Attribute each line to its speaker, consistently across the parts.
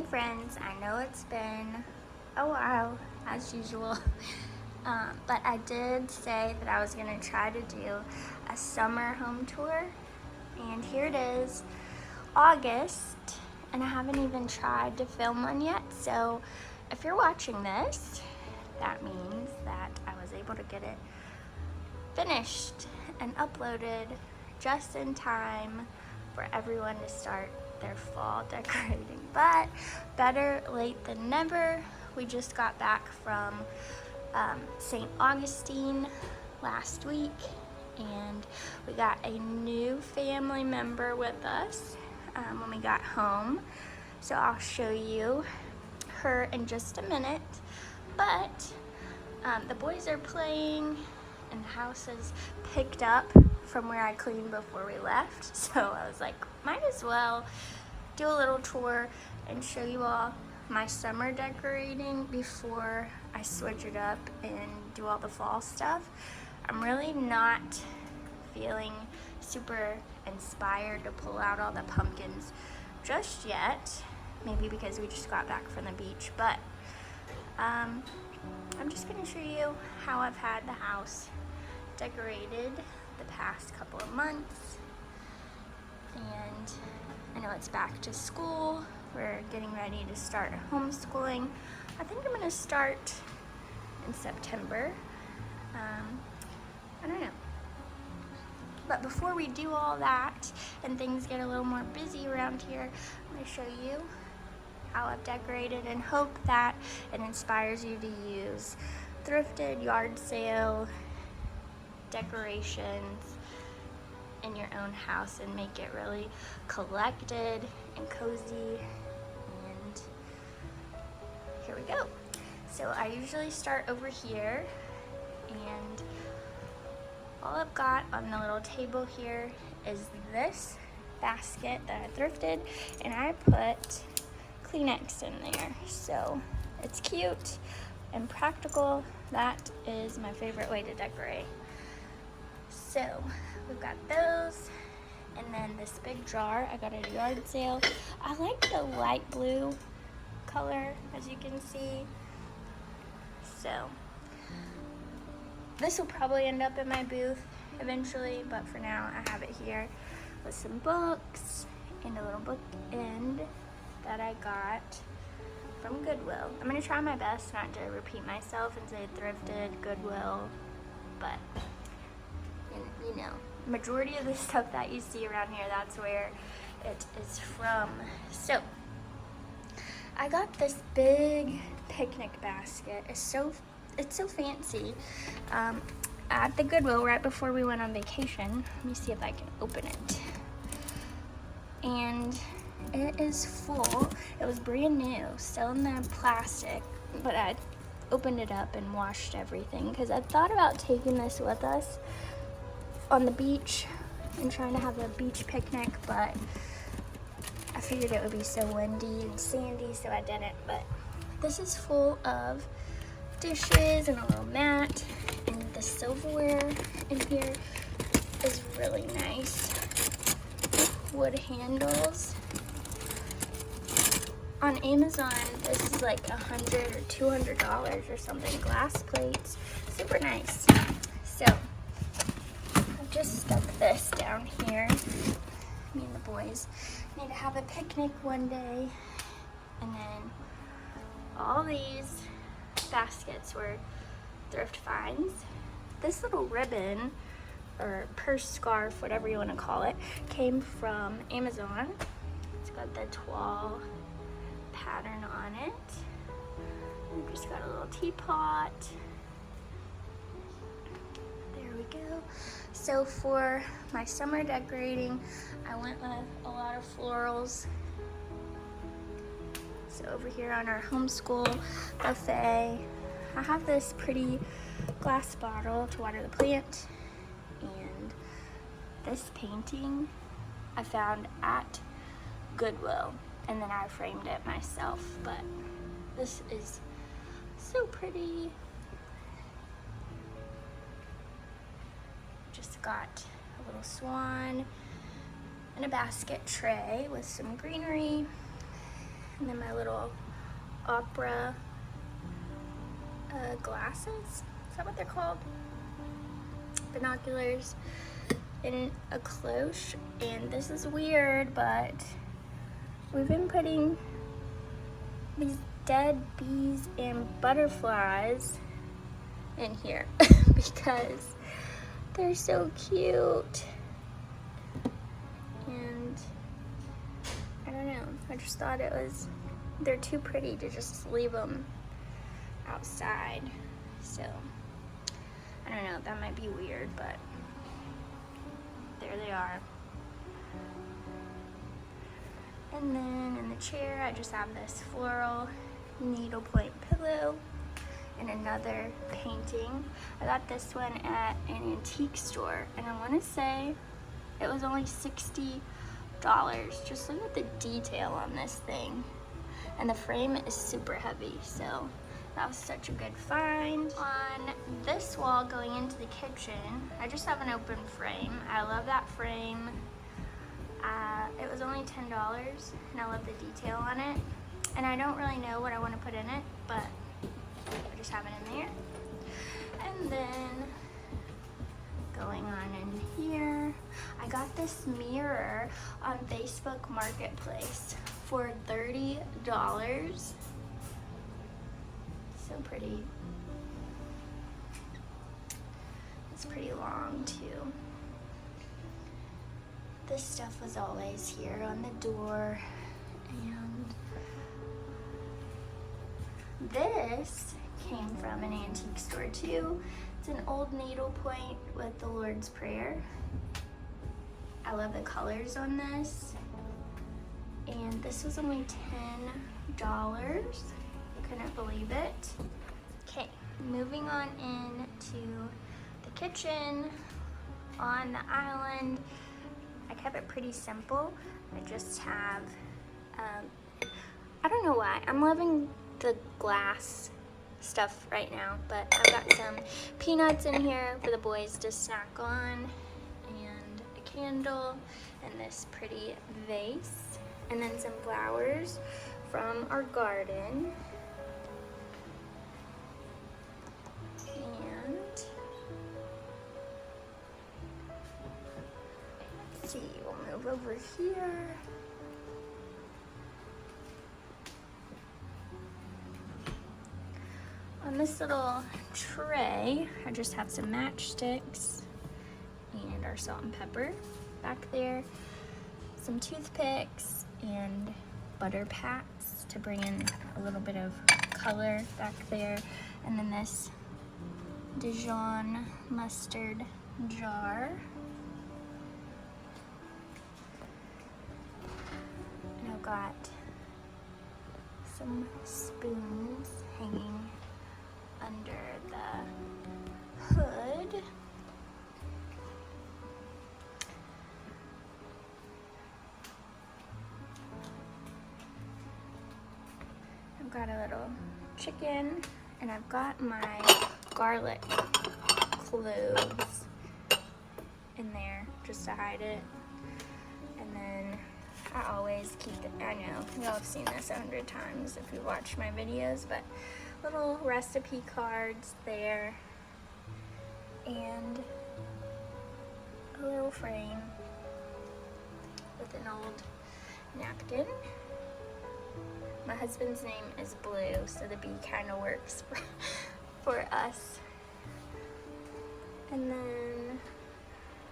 Speaker 1: friends, I know it's been a while as usual, but I did say that I was going to try to do a summer home tour, and here it is, August, and I haven't even tried to film one yet. So if you're watching this, that means that I was able to get it finished and uploaded just in time for everyone to start their fall decorating. But better late than never. We just got back from St. Augustine last week, and we got a new family member with us when we got home. So I'll show you her in just a minute. But the boys are playing, and the house is picked up from where I cleaned before we left. So I was like, might as well do a little tour and show you all my summer decorating before I switch it up and do all the fall stuff. I'm really not feeling super inspired to pull out all the pumpkins just yet. Maybe because we just got back from the beach, but I'm just gonna show you how I've had the house decorated the past couple of months. And I know it's back to school. We're getting ready to start homeschooling. I think I'm gonna start in September. I don't know. But before we do all that and things get a little more busy around here, I'm gonna show you how I've decorated and hope that it inspires you to use thrifted, yard sale decorations in your own house and make it really collected and cozy. And here we go. So I usually start over here, and all I've got on the little table here is this basket that I thrifted, and I put Kleenex in there. So it's cute and practical. That is my favorite way to decorate. So we've got those, and then this big jar I got at a yard sale. I like the light blue color, as you can see. So this will probably end up in my booth eventually, but for now I have it here with some books and a little bookend that I got from Goodwill. I'm gonna try my best not to repeat myself and say thrifted, Goodwill, but you know, majority of the stuff that you see around here, that's where it is from. So I got this big picnic basket. It's so fancy. At the Goodwill right before we went on vacation. Let me see if I can open it. And it is full. It was brand new, still in the plastic, but I opened it up and washed everything because I thought about taking this with us on the beach and trying to have a beach picnic, but I figured it would be so windy and sandy, so I didn't. But this is full of dishes and a little mat, and the silverware in here is really nice. Wood handles. On Amazon, this is like $100 or $200 or something. Glass plates, super nice. So I've just stuck this down here. Me and the boys need to have a picnic one day. And then all these baskets were thrift finds. This little ribbon or purse, scarf, whatever you want to call it, came from Amazon. It's got the toile pattern on it. We've just got a little teapot. There we go. So for my summer decorating, I went with a lot of florals. So over here on our homeschool buffet, I have this pretty glass bottle to water the plant, and this painting I found at Goodwill, and then I framed it myself. But this is so pretty. Just got a little swan and a basket tray with some greenery. And then my little opera glasses. Is that what they're called? Binoculars. And a cloche. And this is weird, but we've been putting these dead bees and butterflies in here because they're so cute. And I don't know, I just thought they're too pretty to just leave them outside. So I don't know, that might be weird, but there they are. And then in the chair, I just have this floral needlepoint pillow and another painting. I got this one at an antique store, and I want to say it was only $60. Just look at the detail on this thing. And the frame is super heavy, so that was such a good find. On this wall going into the kitchen, I just have an open frame. I love that frame. It was only $10, and I love the detail on it. And I don't really know what I want to put in it, but I just have it in there. And then going on in here, I got this mirror on Facebook Marketplace for $30. So pretty. It's pretty long too. This stuff was always here on the door, and this came from an antique store too. It's an old needlepoint with the Lord's Prayer. I love the colors on this, and this was only $10. Couldn't believe it. Okay, moving on into the kitchen. On the island, I kept it pretty simple. I just have, I don't know why, I'm loving the glass stuff right now, but I've got some peanuts in here for the boys to snack on, and a candle, and this pretty vase, and then some flowers from our garden. And let's see, we'll move over here. On this little tray, I just have some matchsticks and our salt and pepper back there, some toothpicks and butter packs to bring in a little bit of color back there, and then this Dijon mustard jar. And I've got some spoons hanging under the hood. I've got a little chicken, and I've got my garlic cloves in there just to hide it. And then I always keep it, I know, y'all have seen this 100 times if you watch my videos, but little recipe cards there, and a little frame with an old napkin. My husband's name is Blue, so the bee kind of works for us. And then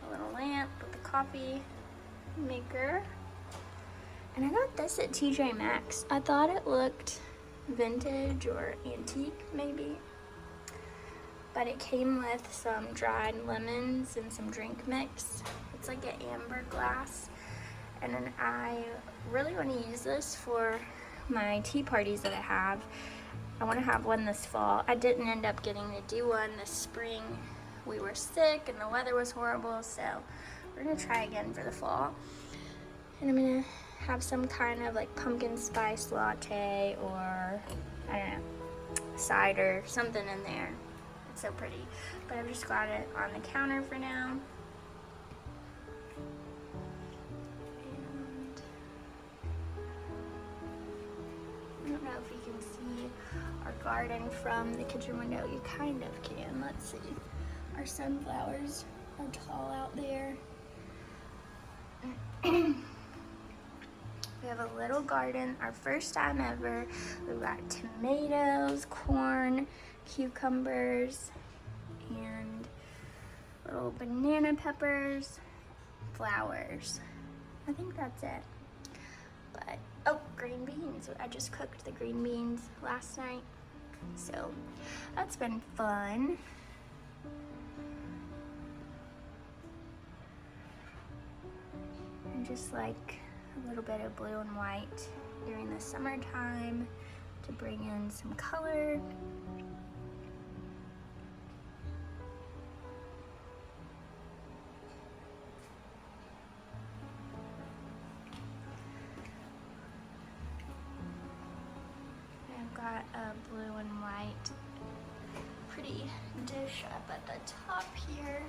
Speaker 1: a little lamp with a coffee maker. And I got this at TJ Maxx. I thought it looked vintage or antique maybe, but it came with some dried lemons and some drink mix. It's like an amber glass, and then I really want to use this for my tea parties that I have. I want to have one this fall. I didn't end up getting to do one this spring. We were sick and the weather was horrible, so we're gonna try again for the fall. And I'm gonna have some kind of like pumpkin spice latte, or I don't know, cider, something in there. It's so pretty. But I've just got it on the counter for now. And our garden from the kitchen window. You kind of can. Let's see. Our sunflowers are tall out there. We have a little garden, our first time ever. We've got tomatoes, corn, cucumbers, and little banana peppers, flowers. I think that's it. But, oh, green beans. I just cooked the green beans last night. So, that's been fun. And just like a little bit of blue and white during the summertime to bring in some color. I've got a blue and white pretty dish up at the top here.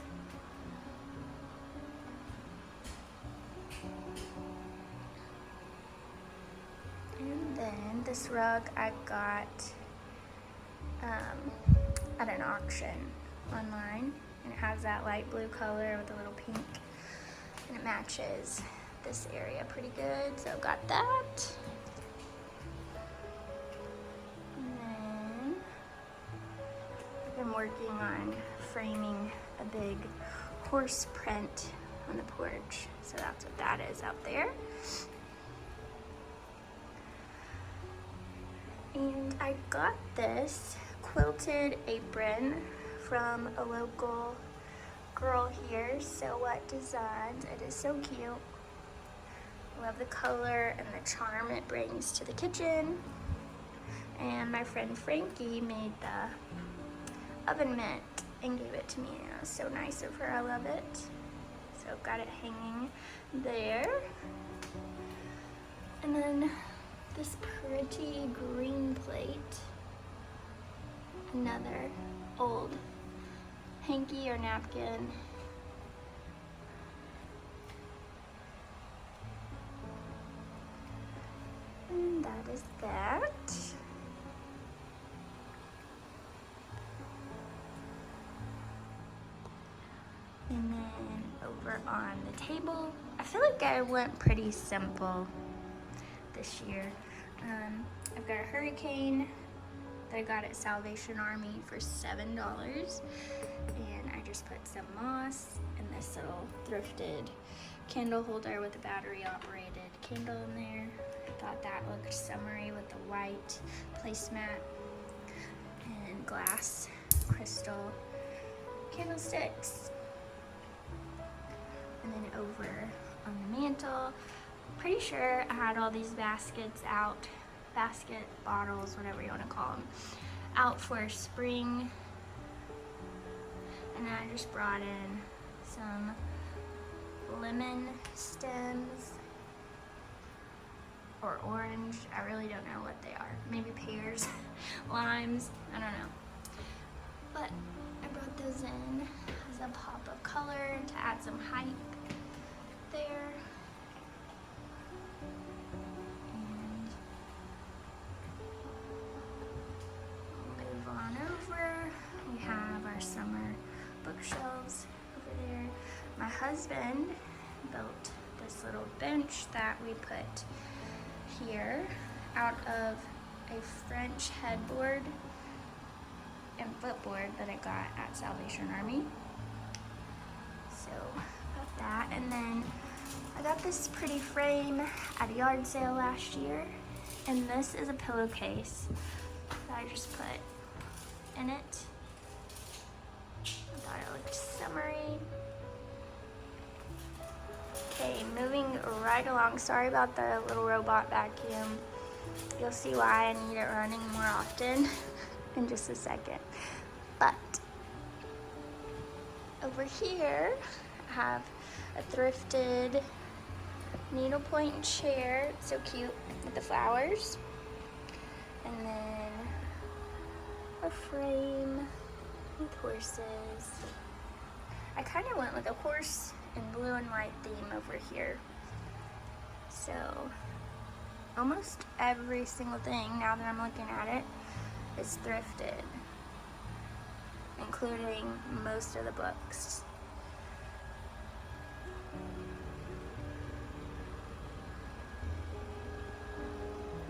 Speaker 1: And then this rug I got at an auction online, and it has that light blue color with a little pink, and it matches this area pretty good, so I've got that. And then I've been working on framing a big horse print on the porch, so that's what that is out there. And I got this quilted apron from a local girl here, So What Designs. It is so cute. I love the color and the charm it brings to the kitchen. And my friend Frankie made the oven mitt and gave it to me. It was so nice of her. I love it. So I've got it hanging there. And then this pretty green plate, another old hanky or napkin. And that is that. And then over on the table, I feel like I went pretty simple this year. I've got a hurricane that I got at Salvation Army for $7, and I just put some moss and this little thrifted candle holder with a battery operated candle in there. I thought that looked summery with the white placemat and glass crystal candlesticks. And then over on the mantle, pretty sure I had all these baskets out, basket bottles, whatever you want to call them, out for spring. And then I just brought in some lemon stems or orange. I really don't know what they are. Maybe pears, limes, I don't know. But I brought those in as a pop of color to add some height there. We have our summer bookshelves over there. My husband built this little bench that we put here out of a French headboard and footboard that I got at Salvation Army. So got that, and then I got this pretty frame at a yard sale last year, and this is a pillowcase that I just put in it. I thought it looked summery. Okay, moving right along. Sorry about the little robot vacuum. You'll see why I need it running more often in just a second. But over here, I have a thrifted needlepoint chair. It's so cute with the flowers. And then a frame with horses. I kind of went with a horse and blue and white theme over here. So almost every single thing, now that I'm looking at it, is thrifted, including most of the books.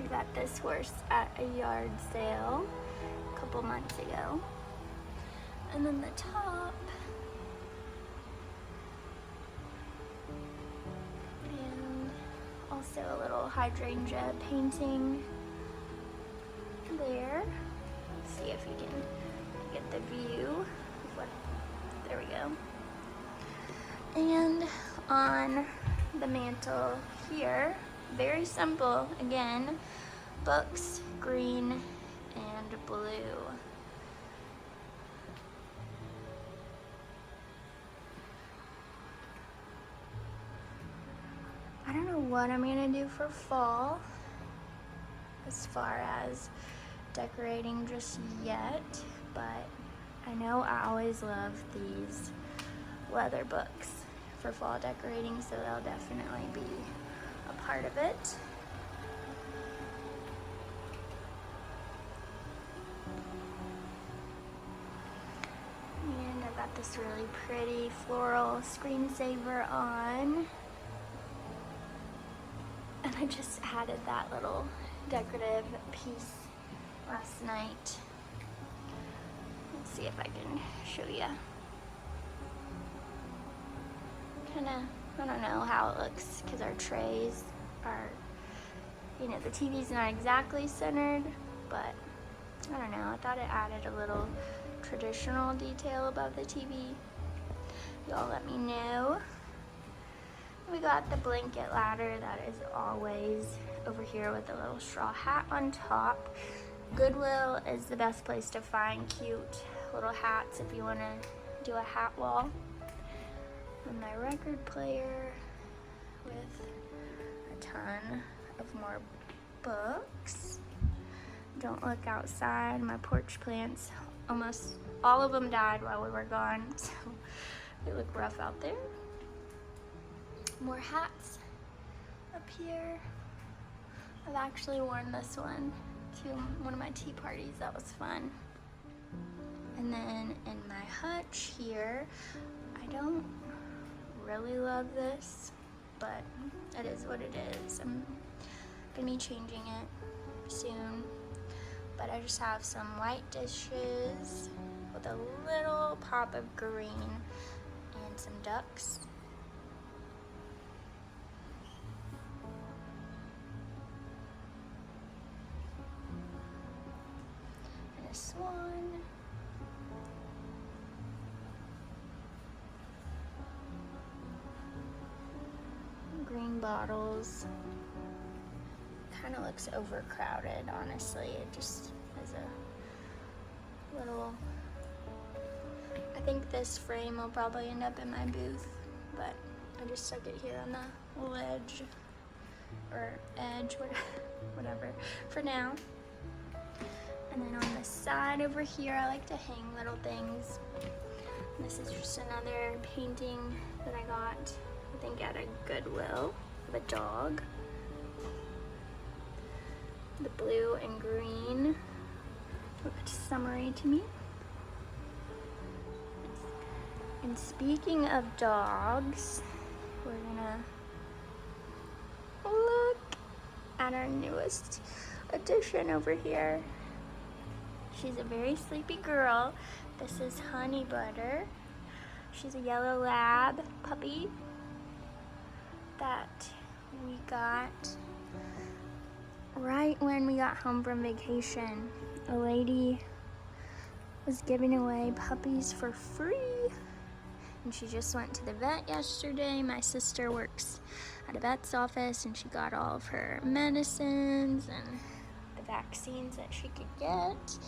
Speaker 1: We got this horse at a yard sale a couple months ago. And then the top, and also a little hydrangea painting there. Let's see if we can get the view of what, there we go. And on the mantle here, very simple, again, books, green and blue. I don't know what I'm gonna do for fall as far as decorating just yet, but I know I always love these leather books for fall decorating, so they'll definitely be a part of it. And I've got this really pretty floral screensaver on. And I just added that little decorative piece last night. Let's see if I can show you. Kinda, I don't know how it looks because our trays are, you know, the TV's not exactly centered, but I don't know, I thought it added a little traditional detail above the TV. Y'all let me know. We got the blanket ladder that is always over here with a little straw hat on top. Goodwill is the best place to find cute little hats if you want to do a hat wall. And my record player with a ton of more books. Don't look outside. My porch plants, almost all of them died while we were gone, so they look rough out there. More hats up here. I've actually worn this one to one of my tea parties. That was fun. And then in my hutch here, I don't really love this, but it is what it is. I'm gonna be changing it soon. But I just have some white dishes with a little pop of green and some ducks. And a swan. Green bottles. Kind of looks overcrowded, honestly. It just is a little, I think this frame will probably end up in my booth, but I just stuck it here on the ledge or edge, whatever, for now. And then on the side over here, I like to hang little things. This is just another painting that I got, I think at a Goodwill, of a dog. The blue and green looked summery to me. And speaking of dogs, we're gonna look at our newest addition over here. She's a very sleepy girl. This is Honey Butter. She's a yellow lab puppy that we got right when we got home from vacation. A lady was giving away puppies for free, and she just went to the vet yesterday. My sister works at a vet's office, and she got all of her medicines and the vaccines that she could get.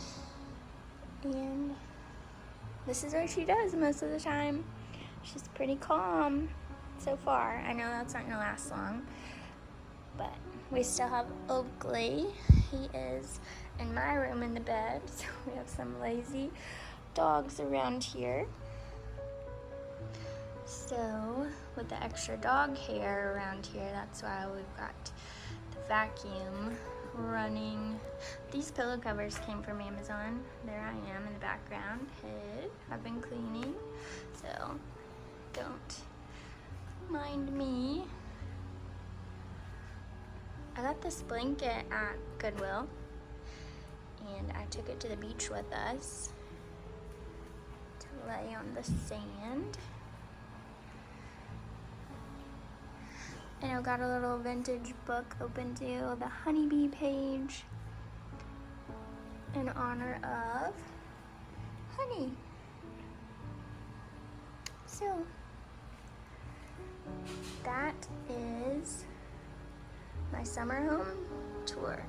Speaker 1: And this is what she does most of the time. She's pretty calm so far. I know that's not gonna last long, but we still have Oakley. He is in my room in the bed, so we have some lazy dogs around here. So with the extra dog hair around here, that's why we've got the vacuum running. These pillow covers came from Amazon. There I am in the background. Hey, I've been cleaning, so don't mind me. I got this blanket at Goodwill, and I took it to the beach with us to lay on the sand. And I've got a little vintage book open to the honeybee page in honor of honey. So that is my summer home tour.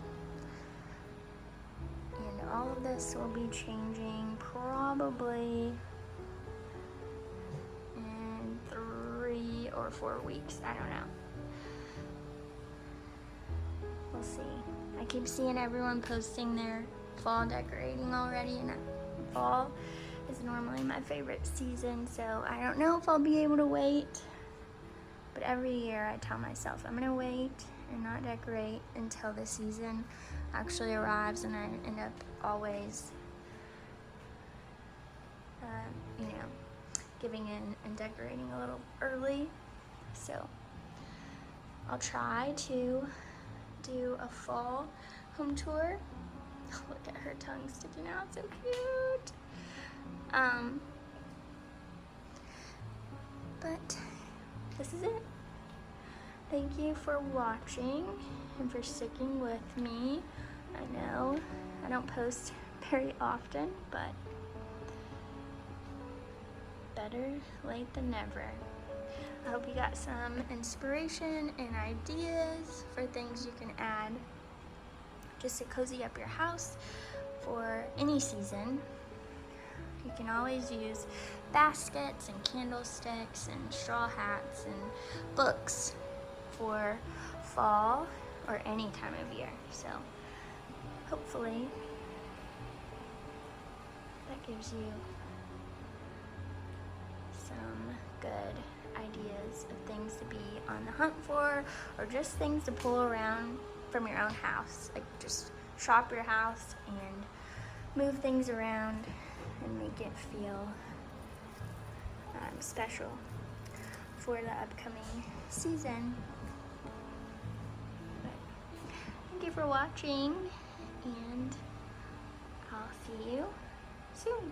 Speaker 1: And all of this will be changing probably in 3 or 4 weeks. I don't know. We'll see. I keep seeing everyone posting their fall decorating already, and fall is normally my favorite season, so I don't know if I'll be able to wait. But every year I tell myself I'm gonna wait and not decorate until the season actually arrives, and I end up always, giving in and decorating a little early. So I'll try to do a fall home tour. Look at her tongue sticking out, so cute. But this is it. Thank you for watching and for sticking with me. I know I don't post very often, but better late than never. I hope you got some inspiration and ideas for things you can add just to cozy up your house for any season. You can always use baskets and candlesticks and straw hats and books for fall or any time of year. So hopefully that gives you some good ideas of things to be on the hunt for, or just things to pull around from your own house. Like, just shop your house and move things around and make it feel special for the upcoming season. But thank you for watching, and I'll see you soon.